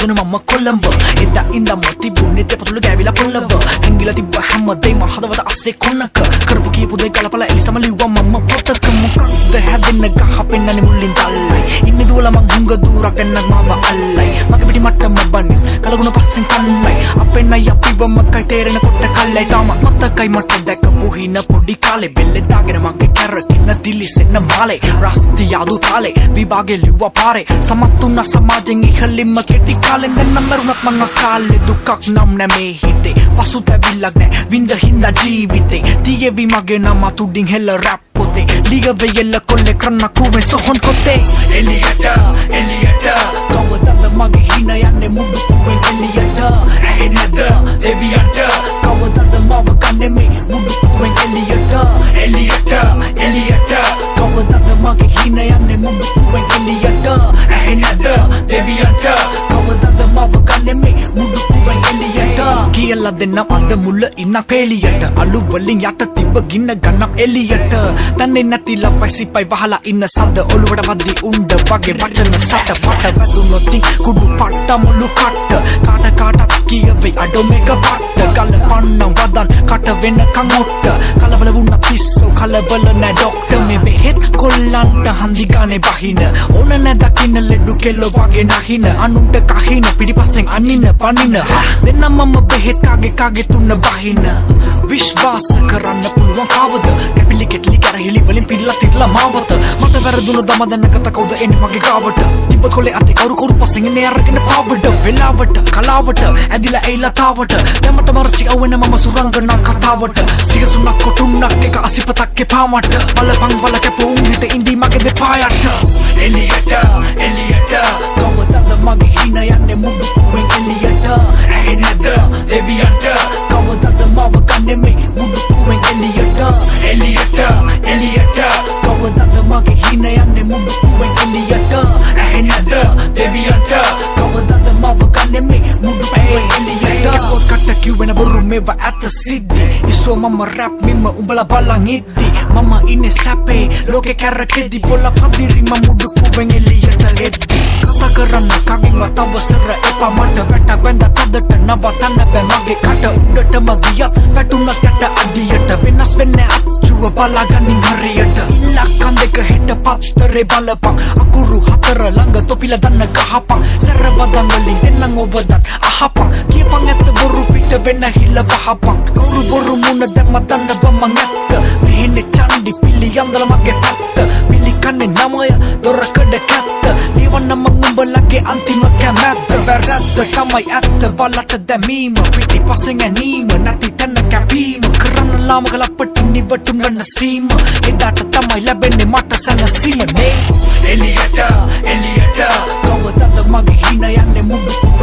හැදුන මම කොළඹ එදා ඉඳන්ම තිබුණේ දෙපතුල ගෑවිලා පොළව හැංගිලා තිබ්බ හැමදේම හදවත අස්සේ කොන්නක කරපු කියපු දේ ගලපලා එලිසම ලිව්වා මම පොතක මොකක්ද හැදෙන්න ගහ පෙන්නන්නේ මුලින් තල්ලයි ඉන්නේ දුවලා මං හුඟ දුරක් එන්න මම අල්ලයි මගේ පිටි මට්ටම බන්නිස් කලගුණ පස්සෙන් කන්නයි අපෙන් අය අපිව මකයි තේරෙන කොට කල්ලයි තාම මතකයි මට දැකපු හින පොඩි කාලේ බෙල්ලේ දාගෙන මගේ කැරකින්න දිලිසෙන්න මාලේ රස්ති යාදු තාලේ විභාගේ ලිව්වා පාරේ සමත්තුන සමාජෙන් ඉහළින්ම කෙටි කාලෙන් දැන් මරුණත් මං අකාලේ දුකක් නම් නැ මේ හිතේ පසුතැවිල්ලක් නැ විඳ හින්දා ජීවිතේ තියේවි මගේ නම තුඩින් හෙල රැප් පොතේ ලිග වෙයල්ල කොල්ලේ කරන්න කුවේ සොහොන් කොතේ එලියට කවදද මගේ හින යන්නේ මුඩු කුවෙන් එලියට ඇහෙන්නද දෙවියන්ට කවදද මව කන්නේ මේ මුඩු කුවෙන් එලියට කවදද මගේ හින යන්නේ මුඩු කුවෙන් එලියට ඇහෙන්නද දෙවියන්ට කවදද මව කන්නේ මේ මුඩු කුවෙන් එලියට කියලා දෙන්න අද මුල ඉන්න පෙලියට අලු වලින් යට තිබ්බ ගින්න ගන්න එලියට තන්නේ නැති ලපයි සිපයි වහලා ඉන්න සද්ද ඔළුවට වද්දි උණ්ඩ වගේ වචන සට පට වැදුනොත් කුඩු පට්ට මුළු කට්ට කාටත් කියවේ අඩෝ මේක පට්ට ගල පන්නම් වදන් කට වෙනකන් ඔට්ට කලබල වුණා පිස්සෝ කලබල නැ ඩොක්ටර් මේ බෙහෙත් කොල්ලන්ට හන්දි ගානේ බහින ඕන නැ දකින්න ලෙඩු කෙල්ලෝ වගේ නැහින අනුන්ට කහින පිටිපස්සෙන් අනින්න පනින දෙන්නම මම බෙහෙත් කාගේ තුන්න බහින විශ්වාස කරන්න පුළුවන් කවද කැපිලි කෙටලි කරහිලි වලින් පිල්ලා තිරලා මාවත මට වැරදුන දම දැනගත කවුද එන්නේ මගේ ගාවට තිබ්බ කොලේ අතේ කවුරු පස්සෙන් ඉන්නේ අරගෙන පාවඩ වෙලාවට කලාවට ඇදිලා එයිලා තාවට දැමට මරසි අවුන මම සුරංගනා කතාවට සිගසුනක් කොටුන්නක් එක අසිපතක් එපා මට බලපං වල කැපුම් හිට ඉඳි මගේ දෙපායට එලියට කවදද මගේ හින යන්නේ මුඩු කුවෙන් එලියට ඇහෙන්නද දෙවියන්ට කවදද මව කන්නේ මේ මුඩු කුවෙන් එලියට කවදද මගේ හින යන්නේ මුඩු කුවෙන් එලියට ඇහෙන්නද දෙවියන්ට කවදද මව කන්නේ මේ මුඩු කුවෙන් එලියට කොට කිව්වෙන බොරු මේවා ඇත්ත සිද්ධි ඉස්සෝ මම රැප් මිම උඹලා බලන් ඉද්දි මම ඉන්නේ සැපේ ලෝකේ කැරකෙදි බොල පදිරි මම මුඩු කුවෙන් එලියට එද්දි කතා කරන්න කවින්වත් අවසර එපා මට වැටක් වෙන්ද තදට නවතන්න බෑ මගේ කට උඩටම ගියත් වැටුණත් යට අඩියට වෙනස් වෙන්නේ අච්චුව බලාගනින් හරියට ඉලක්කම් දෙක හෙට පත්තරේ බලපන් අකුරු හතර ළඟ තොපිලා දන්න ගහපන් සැර වදන් වලින් දෙන්නන් ඔබදන් අහපන් කියපන් ඇත්ත බොරු පිට වෙන්න හිල වහපන් කවුරු බොරු මුණ දැම්ම දන්නව මං ඇත්ත මෙහෙන්නේ චන්ඩි පිලි යම්දල මගේ පැත්ත පිලි කන්නේ නමය දොරකඩ කැත්ත නිවන්න මං උඹලගේ අන්තිම කැමැත්ත වැරද්ද තමයි ඇත්ත බලට දැමීම පිටි පස්සෙන් ඇනීම නැති තැන කැපීම කරන්න ලාමක ලපට නිවටුන් වන්න සීම එදාට තමයි ලැබෙන්නේ මට සැනසීම නේ එලියට කවදද මගේ හින යන්නේ මුඩු